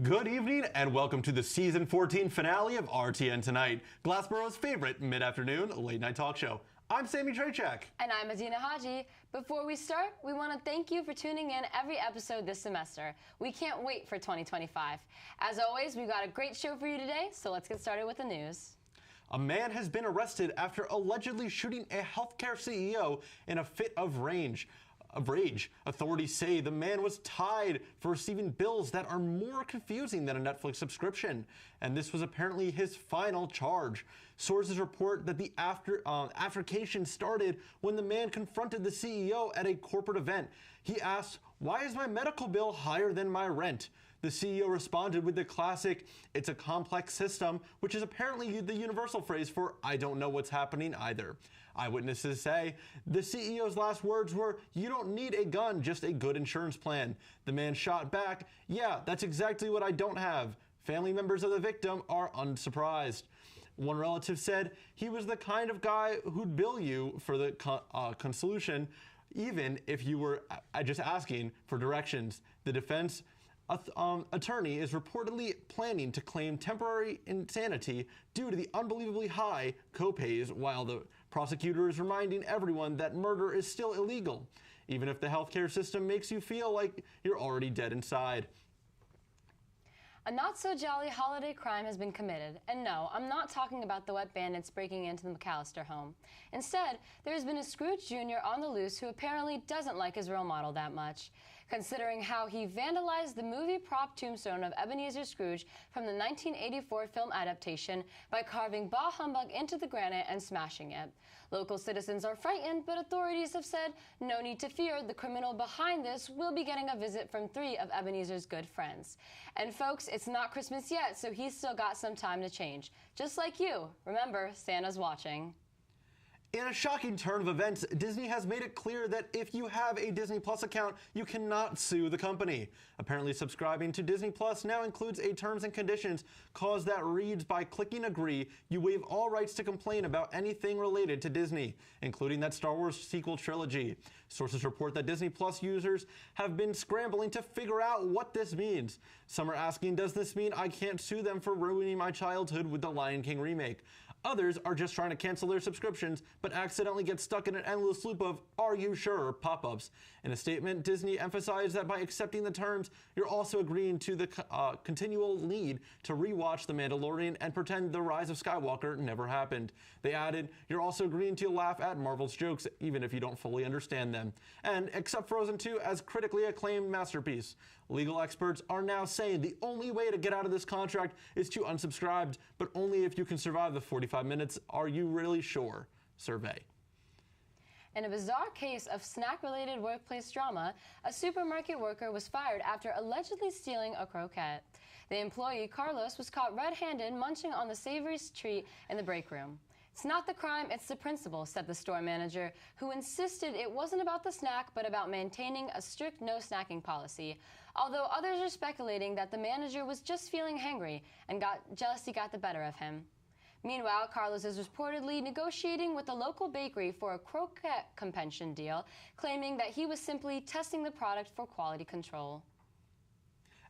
Good evening and welcome to the Season 14 finale of RTN Tonight, Glassboro's favorite mid-afternoon late-night talk show. I'm Sammy Trachak. And I'm Adina Haji. Before we start, we want to thank you for tuning in every episode this semester. We can't wait for 2025. As always, we've got a great show for you today, so let's get started with the news. A man has been arrested after allegedly shooting a healthcare CEO in a fit of rage. Authorities say the man was tied for receiving bills that are more confusing than a Netflix subscription, and this was apparently his final charge. Sources report that the altercation started when the man confronted the CEO at a corporate event. He asked, "Why is my medical bill higher than my rent?" The CEO responded with the classic, "It's a complex system," which is apparently the universal phrase for "I don't know what's happening either." Eyewitnesses say the CEO's last words were, "You don't need a gun, just a good insurance plan." The man shot back, "Yeah, that's exactly what I don't have." Family members of the victim are unsurprised. One relative said he was the kind of guy who'd bill you for the consultation, even if you were just asking for directions. The defense attorney is reportedly planning to claim temporary insanity due to the unbelievably high copays, while the prosecutor is reminding everyone that murder is still illegal, even if the healthcare system makes you feel like you're already dead inside. A not-so-jolly holiday crime has been committed, and no, I'm not talking about the wet bandits breaking into the McAllister home. Instead, there has been a Scrooge Jr. on the loose who apparently doesn't like his role model that much, considering how he vandalized the movie prop tombstone of Ebenezer Scrooge from the 1984 film adaptation by carving Bah Humbug into the granite and smashing it. Local citizens are frightened, but authorities have said no need to fear. The criminal behind this will be getting a visit from 3 of Ebenezer's good friends. And folks, it's not Christmas yet, so he's still got some time to change. Just like you. Remember, Santa's watching. In a shocking turn of events, Disney has made it clear that if you have a Disney Plus account, you cannot sue the company. Apparently, subscribing to Disney Plus now includes a terms and conditions clause that reads, "By clicking agree, you waive all rights to complain about anything related to Disney, including that Star Wars sequel trilogy." Sources report that Disney Plus users have been scrambling to figure out what this means. Some are asking, does this mean I can't sue them for ruining my childhood with the Lion King remake? Others are just trying to cancel their subscriptions, but accidentally get stuck in an endless loop of "Are you sure?" pop-ups. In a statement, Disney emphasized that by accepting the terms, you're also agreeing to the continual need to rewatch The Mandalorian and pretend the rise of Skywalker never happened. They added, "You're also agreeing to laugh at Marvel's jokes, even if you don't fully understand them, and accept Frozen 2 as critically acclaimed masterpiece." Legal experts are now saying the only way to get out of this contract is to unsubscribe, but only if you can survive the 45 minutes "Are you really sure?" survey. In a bizarre case of snack-related workplace drama, a supermarket worker was fired after allegedly stealing a croquette. The employee, Carlos, was caught red-handed munching on the savory treat in the break room. "It's not the crime, it's the principle," said the store manager, who insisted it wasn't about the snack, but about maintaining a strict no-snacking policy. Although others are speculating that the manager was just feeling hangry and jealousy got the better of him. Meanwhile, Carlos is reportedly negotiating with a local bakery for a croquette compensation deal, claiming that he was simply testing the product for quality control.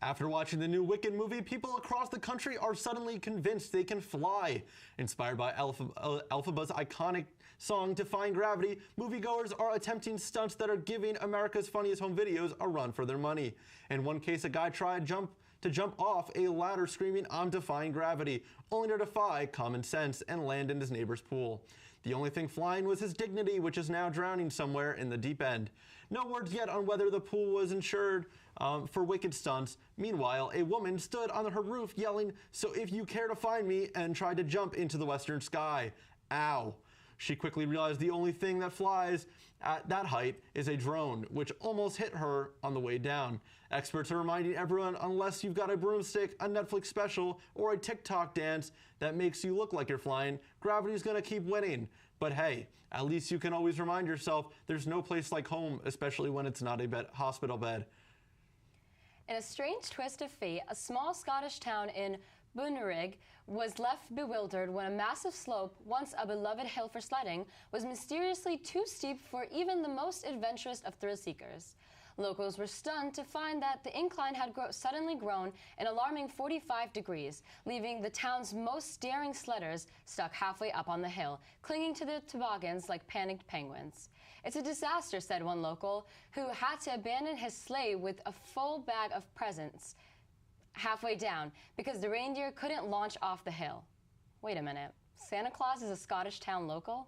After watching the new Wicked movie, people across the country are suddenly convinced they can fly. Inspired by Elphaba's iconic song Defying Gravity, moviegoers are attempting stunts that are giving America's Funniest Home Videos a run for their money. In one case, a guy tried to jump off a ladder screaming, "I'm defying gravity," only to defy common sense and land in his neighbor's pool. The only thing flying was his dignity, which is now drowning somewhere in the deep end. No words yet on whether the pool was insured for Wicked stunts. Meanwhile, a woman stood on her roof yelling, "So if you care to find me," and tried to jump into the western sky. Ow. She quickly realized the only thing that flies at that height is a drone, which almost hit her on the way down. Experts are reminding everyone, unless you've got a broomstick, a Netflix special, or a TikTok dance that makes you look like you're flying, gravity's gonna keep winning. But hey, at least you can always remind yourself there's no place like home, especially when it's not a hospital bed. In a strange twist of fate, a small Scottish town in Bunnerig was left bewildered when a massive slope, once a beloved hill for sledding, was mysteriously too steep for even the most adventurous of thrill seekers. Locals were stunned to find that the incline had suddenly grown an alarming 45 degrees, leaving the town's most daring sledders stuck halfway up on the hill, clinging to the toboggans like panicked penguins. "It's a disaster," said one local, who had to abandon his sleigh with a full bag of presents halfway down because the reindeer couldn't launch off the hill. Wait a minute. Santa Claus is a Scottish town local?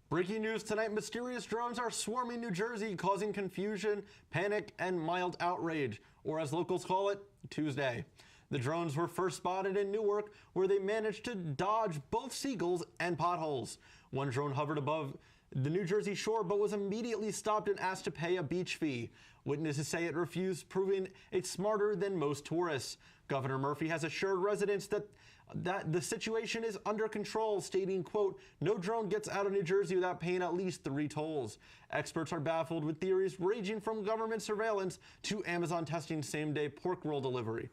Breaking news tonight, mysterious drones are swarming New Jersey, causing confusion, panic, and mild outrage, or as locals call it, Tuesday. The drones were first spotted in Newark, where they managed to dodge both seagulls and potholes. One drone hovered above the New Jersey shore, but was immediately stopped and asked to pay a beach fee. Witnesses say it refused, proving it's smarter than most tourists. Governor Murphy has assured residents that the situation is under control, stating, quote, "No drone gets out of New Jersey without paying at least 3 tolls." Experts are baffled, with theories ranging from government surveillance to Amazon testing same-day pork roll delivery.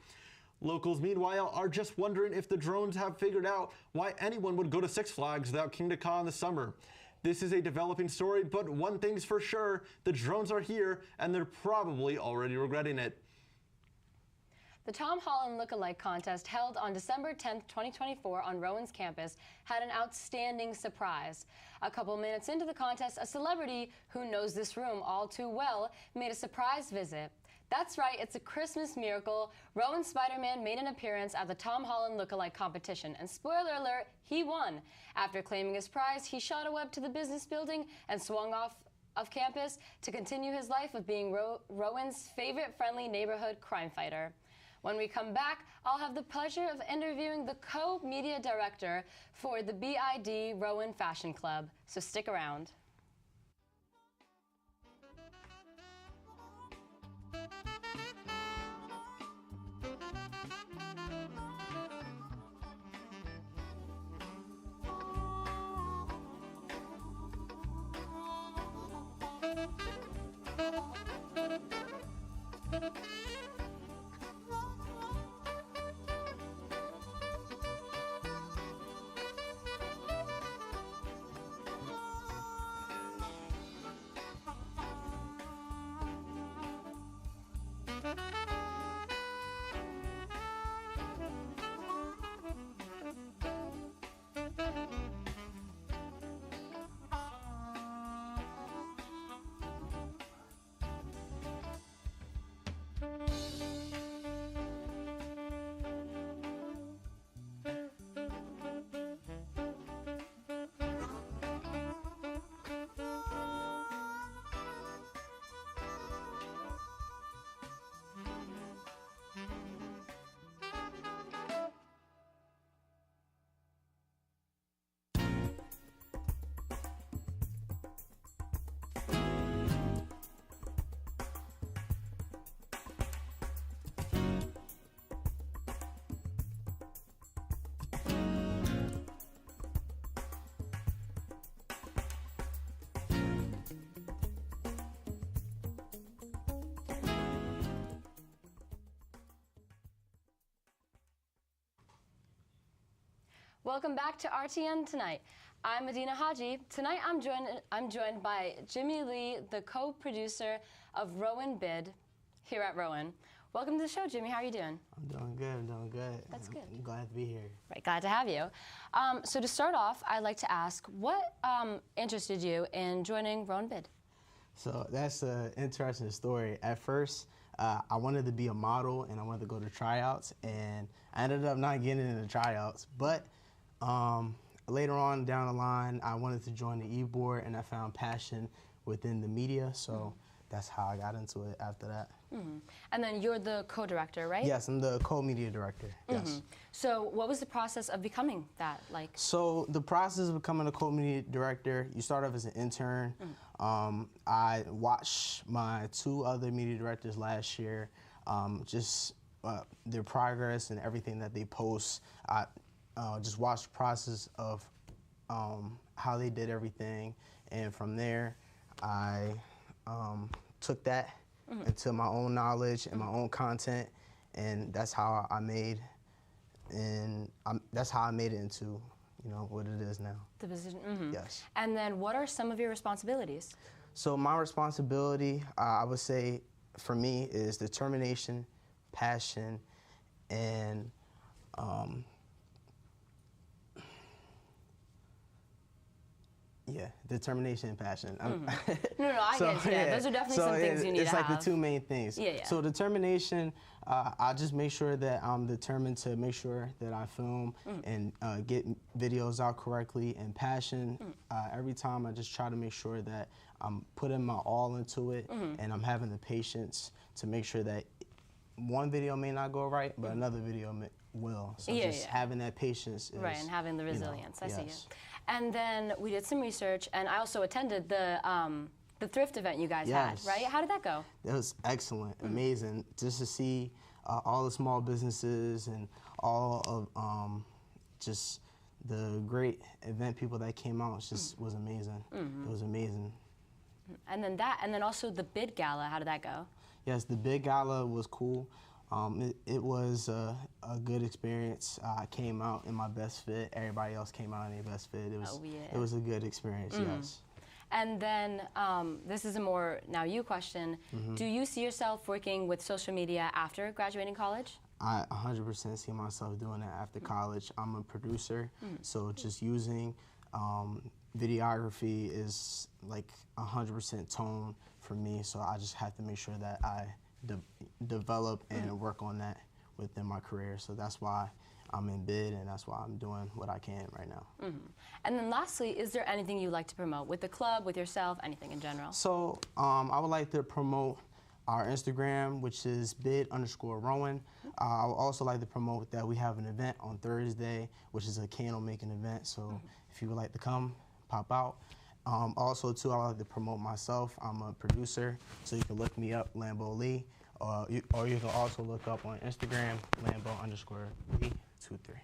Locals, meanwhile, are just wondering if the drones have figured out why anyone would go to Six Flags without Kingda Ka in the summer. This is a developing story, but one thing's for sure, the drones are here, and they're probably already regretting it. The Tom Holland Lookalike Contest, held on December 10, 2024 on Rowan's campus, had an outstanding surprise. A couple minutes into the contest, a celebrity who knows this room all too well made a surprise visit. That's right, it's a Christmas miracle. Rowan Spider-Man made an appearance at the Tom Holland Lookalike competition, and spoiler alert, he won. After claiming his prize, he shot a web to the business building and swung off of campus to continue his life of being Rowan's favorite friendly neighborhood crime fighter. When we come back, I'll have the pleasure of interviewing the co-media director for the BID Rowan Fashion Club, so stick around. Welcome back to RTN Tonight. I'm Medina Haji. Tonight I'm joined by Jimmy Lee, the co-producer of Rowan Bid here at Rowan. Welcome to the show, Jimmy. How are you doing? I'm doing good. That's good. I'm glad to be here. Right, glad to have you. So to start off, I'd like to ask, what interested you in joining Rowan Bid? So that's an interesting story. At first, I wanted to be a model and I wanted to go to tryouts, and I ended up not getting into tryouts. But later on down the line, I wanted to join the e-board, and I found passion within the media. So that's how I got into it after that. Mm-hmm. And then you're the co-director, right? Yes, I'm the co-media director. Yes. So what was the process of becoming that like? So the process of becoming a co-media director, you start off as an intern. I watched my 2 other media directors last year, just their progress and everything that they post. I just watched the process of how they did everything, and from there, I took that into my own knowledge and my own content, and that's how I made, that's how I made it into, what it is now. The position. Yes. And then what are some of your responsibilities? So my responsibility, I would say, for me, is determination, passion, and determination and passion. No, I get it. Yeah, those are definitely some things you need to have. It's like the two main things. Yeah. So determination, I just make sure that I'm determined to make sure that I film and get videos out correctly. And passion, every time I just try to make sure that I'm putting my all into it, and I'm having the patience to make sure that one video may not go right, but another video will. So having that patience is, right, and having the resilience. I see yes. you. And then we did some research, and I also attended the thrift event you guys had, right? How did that go? That was excellent, amazing. Just to see all the small businesses and all of just the great event people that came out just was amazing. It was amazing. And then also the bid gala. How did that go? Yes, the bid gala was cool. It was a good experience. I came out in my best fit. Everybody else came out in their best fit. It was a good experience, yes. And then this is a more now you question. Do you see yourself working with social media after graduating college? I 100% see myself doing that after college. I'm a producer, so just using videography is like 100% tone for me. So I just have to make sure that I develop and work on that within my career. So that's why I'm in bid, and that's why I'm doing what I can right now. And then lastly, is there anything you'd like to promote with the club, with yourself, anything in general? So I would like to promote our Instagram, which is bid_Rowan. I would also like to promote that we have an event on Thursday, which is a candle making event. So if you would like to come, pop out. Also, too, I like to promote myself. I'm a producer, so you can look me up, Lambo Lee, or you can also look up on Instagram, Lambo_Lee23.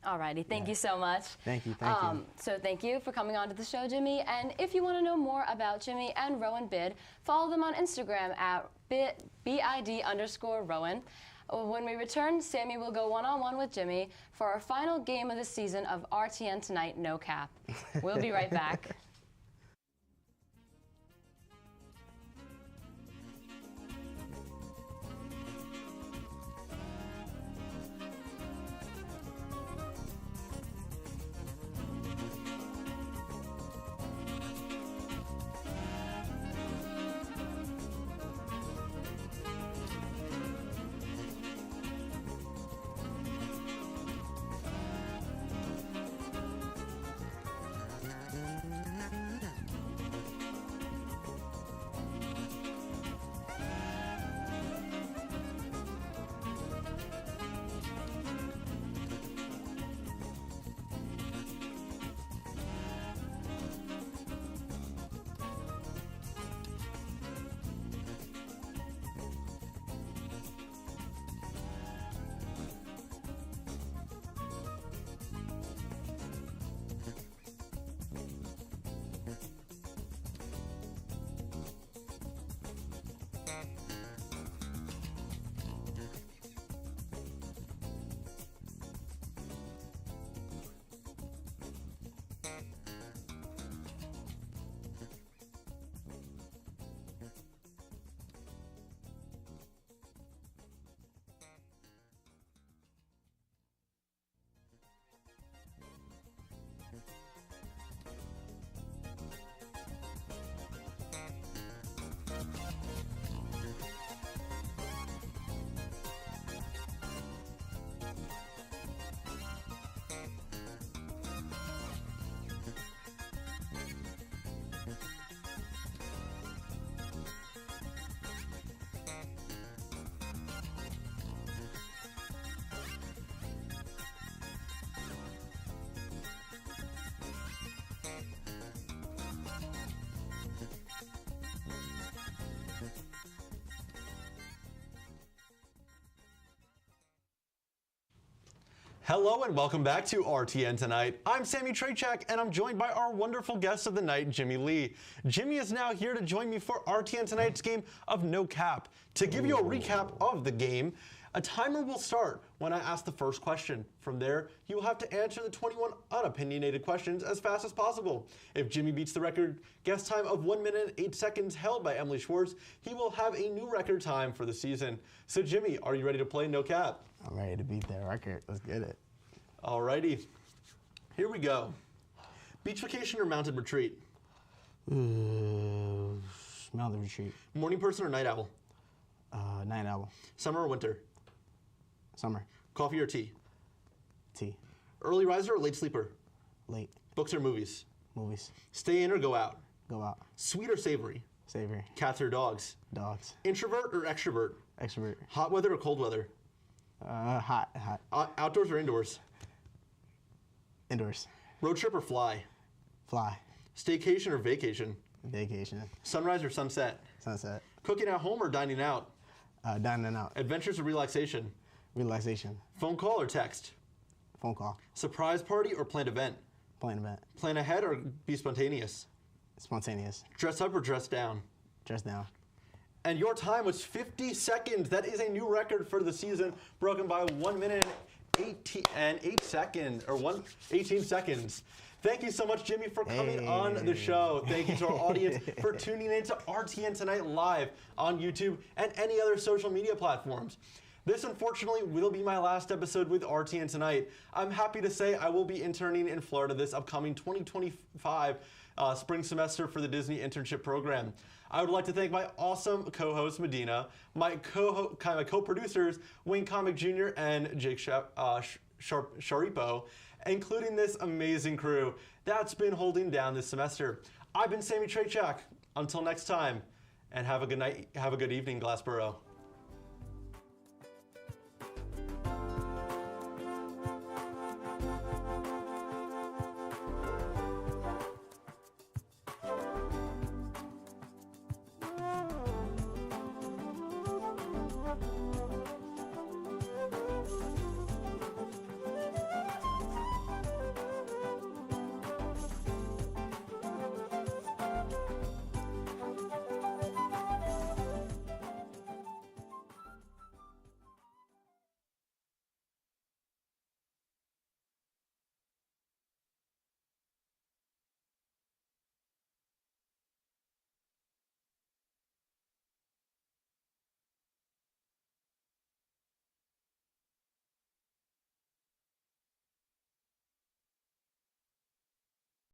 Alrighty, thank you so much. Thank you, thank you. So thank you for coming on to the show, Jimmy. And if you want to know more about Jimmy and Rowan Bid, follow them on Instagram at BID_Rowan. When we return, Sammy will go one-on-one with Jimmy for our final game of the season of RTN Tonight No Cap. We'll be right back. Hello and welcome back to RTN Tonight. I'm Sammy Trachak and I'm joined by our wonderful guest of the night, Jimmy Lee. Jimmy is now here to join me for RTN Tonight's game of No Cap. To give you a recap of the game, A timer will start when I ask the first question. From there, you will have to answer the 21 unopinionated questions as fast as possible. If Jimmy beats the record guess time of 1 minute and 8 seconds held by Emily Schwartz, he will have a new record time for the season. So Jimmy, are you ready to play No Cap? I'm ready to beat that record. Let's get it. Alrighty. Here we go. Beach vacation or mountain retreat? Mountain retreat. Morning person or night owl? Night owl. Summer or winter? Summer. Coffee or tea? Tea. Early riser or late sleeper? Late. Books or movies? Movies. Stay in or go out? Go out. Sweet or savory? Savory. Cats or dogs? Dogs. Introvert or extrovert? Extrovert. Hot weather or cold weather? Hot. Outdoors or indoors? Indoors. Road trip or fly? Fly. Staycation or vacation? Vacation. Sunrise or sunset? Sunset. Cooking at home or dining out? Dining out. Adventures or relaxation? Relaxation. Phone call or text? Phone call. Surprise party or planned event? Planned event. Plan ahead or be spontaneous? Spontaneous. Dress up or dress down? Dress down. And your time was 50 seconds. That is a new record for the season, broken by 1 minute and 18 seconds. Thank you so much, Jimmy, for coming on the show. Thank you to our audience for tuning in to RTN Tonight Live on YouTube and any other social media platforms. This, unfortunately, will be my last episode with RTN Tonight. I'm happy to say I will be interning in Florida this upcoming 2025 spring semester for the Disney internship program. I would like to thank my awesome co-host, Medina, my co-producers, Wayne Comic Jr. and Jake Sharipo, including this amazing crew that's been holding down this semester. I've been Sammy Trachak. Until next time, and have a good night, have a good evening, Glassboro.